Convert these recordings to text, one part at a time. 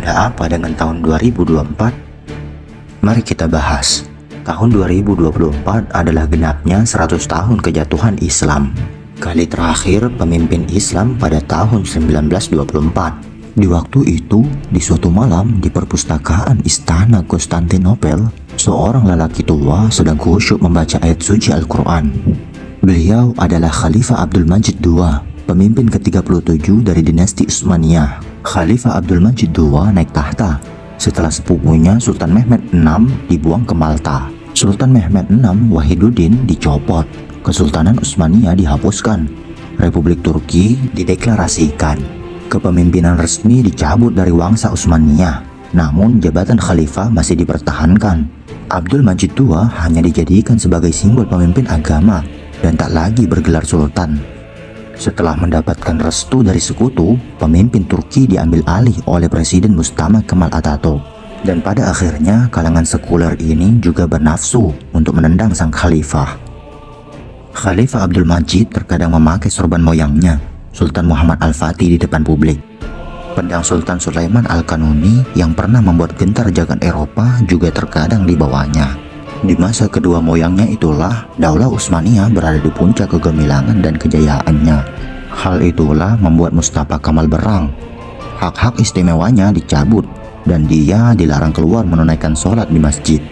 Ada apa dengan tahun 2024? Mari kita bahas. Tahun 2024 adalah genapnya 100 tahun kejatuhan Islam. Kali terakhir pemimpin Islam pada tahun 1924. Di waktu itu, di suatu malam di perpustakaan Istana Konstantinopel, seorang lelaki tua sedang khusyuk membaca ayat suci Al-Quran. Beliau adalah Khalifah Abdul Majid II, pemimpin ke-37 dari dinasti Utsmaniyah. Khalifah Abdul Majid II naik tahta setelah sepupunya Sultan Mehmed VI dibuang ke Malta. Sultan Mehmed VI Wahiduddin dicopot, Kesultanan Utsmaniyah dihapuskan, Republik Turki dideklarasikan, kepemimpinan resmi dicabut dari Wangsa Utsmaniyah, namun jabatan khalifah masih dipertahankan. Abdul Majid II hanya dijadikan sebagai simbol pemimpin agama dan tak lagi bergelar sultan. Setelah mendapatkan restu dari sekutu, pemimpin Turki diambil alih oleh Presiden Mustafa Kemal Atatürk. Dan pada akhirnya kalangan sekuler ini juga bernafsu untuk menendang sang khalifah. Khalifah Abdul Majid terkadang memakai sorban moyangnya, Sultan Muhammad Al-Fatih, di depan publik. Pedang Sultan Sulaiman Al-Kanuni yang pernah membuat gentar jagat Eropa juga terkadang dibawanya. Di masa kedua moyangnya itulah Daulah Utsmaniyah berada di puncak kegemilangan dan kejayaannya. Hal itulah membuat Mustafa Kamal berang. Hak-hak istimewanya dicabut dan dia dilarang keluar menunaikan sholat di masjid.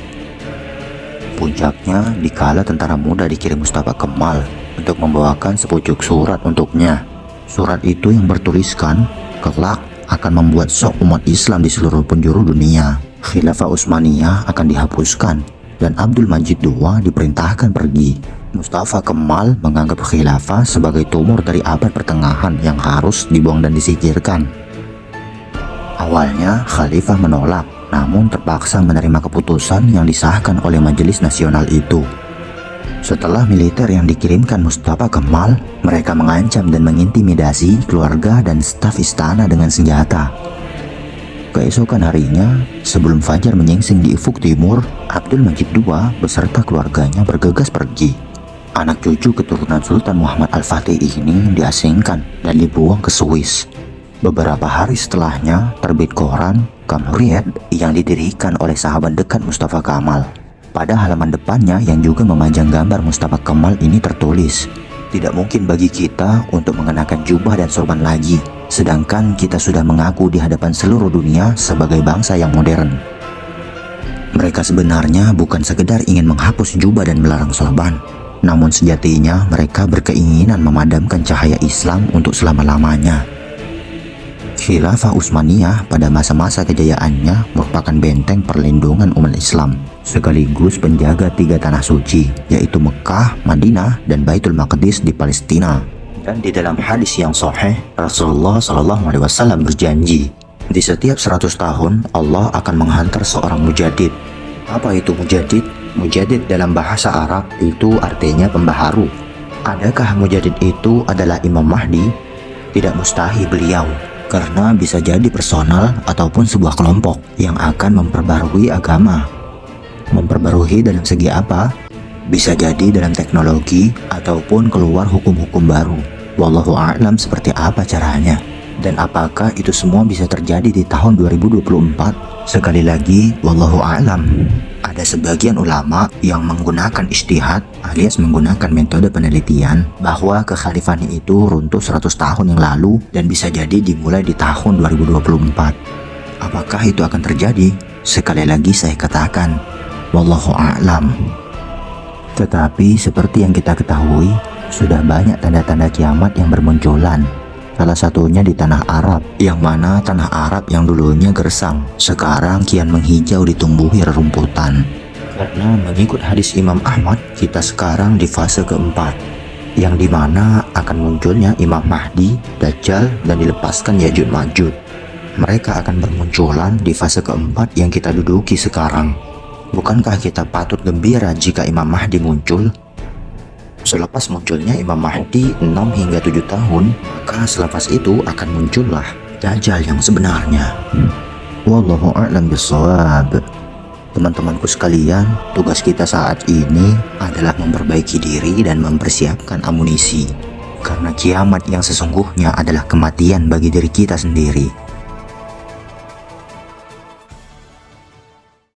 Puncaknya dikala tentara muda dikirim Mustafa Kemal untuk membawakan sepucuk surat untuknya. Surat itu yang bertuliskan kelak akan membuat shock umat Islam di seluruh penjuru dunia. Khilafah Utsmaniyah akan dihapuskan dan Abdul Majid II diperintahkan pergi. Mustafa Kemal menganggap khilafah sebagai tumor dari abad pertengahan yang harus dibuang dan disingkirkan. Awalnya khalifah menolak, namun terpaksa menerima keputusan yang disahkan oleh Majelis Nasional itu. Setelah militer yang dikirimkan Mustafa Kemal, mereka mengancam dan mengintimidasi keluarga dan staf istana dengan senjata. Keesokan harinya, sebelum fajar menyingsing di ufuk timur, Abdul Majid II beserta keluarganya bergegas pergi. Anak cucu keturunan Sultan Muhammad Al-Fatih ini diasingkan dan dibuang ke Swiss. Beberapa hari setelahnya, terbit koran Cumhuriyet yang didirikan oleh sahabat dekat Mustafa Kamal. Pada halaman depannya yang juga memajang gambar Mustafa Kemal ini tertulis, "Tidak mungkin bagi kita untuk mengenakan jubah dan sorban lagi, sedangkan kita sudah mengaku di hadapan seluruh dunia sebagai bangsa yang modern." Mereka sebenarnya bukan sekedar ingin menghapus jubah dan melarang sorban, namun sejatinya mereka berkeinginan memadamkan cahaya Islam untuk selama-lamanya. Khilafah Utsmaniyah pada masa-masa kejayaannya merupakan benteng perlindungan umat Islam, sekaligus penjaga tiga tanah suci, yaitu Mekah, Madinah, dan Baitul Maqdis di Palestina. Dan di dalam hadis yang sahih, Rasulullah SAW berjanji, di setiap 100 tahun Allah akan menghantar seorang mujadid. Apa itu mujadid? Mujadid dalam bahasa Arab itu artinya pembaharu. Adakah mujadid itu adalah Imam Mahdi? Tidak mustahil beliau, karena bisa jadi personal ataupun sebuah kelompok yang akan memperbarui agama. Memperbarui dalam segi apa? Bisa jadi dalam teknologi ataupun keluar hukum-hukum baru. Wallahu a'lam seperti apa caranya. Dan apakah itu semua bisa terjadi di tahun 2024? Sekali lagi, wallahu a'lam. Ada sebagian ulama yang menggunakan ijtihad alias menggunakan metode penelitian bahwa kekhalifahan itu runtuh 100 tahun yang lalu dan bisa jadi dimulai di tahun 2024. Apakah itu akan terjadi? Sekali lagi saya katakan, wallahu a'lam. Tetapi seperti yang kita ketahui, sudah banyak tanda-tanda kiamat yang bermunculan. Salah satunya di tanah Arab, yang mana tanah Arab yang dulunya gersang, sekarang kian menghijau ditumbuhi rerumputan. Karena mengikut hadis Imam Ahmad, kita sekarang di fase keempat, yang dimana akan munculnya Imam Mahdi, Dajjal, dan dilepaskan Ya'juj Ma'juj. Mereka akan bermunculan di fase keempat yang kita duduki sekarang. Bukankah kita patut gembira jika Imam Mahdi muncul? Selepas munculnya Imam Mahdi 6 hingga 7 tahun, maka selepas itu akan muncullah Dajjal yang sebenarnya. Wallahu a'lam bishawab. Teman-temanku sekalian, tugas kita saat ini adalah memperbaiki diri dan mempersiapkan amunisi. Karena kiamat yang sesungguhnya adalah kematian bagi diri kita sendiri.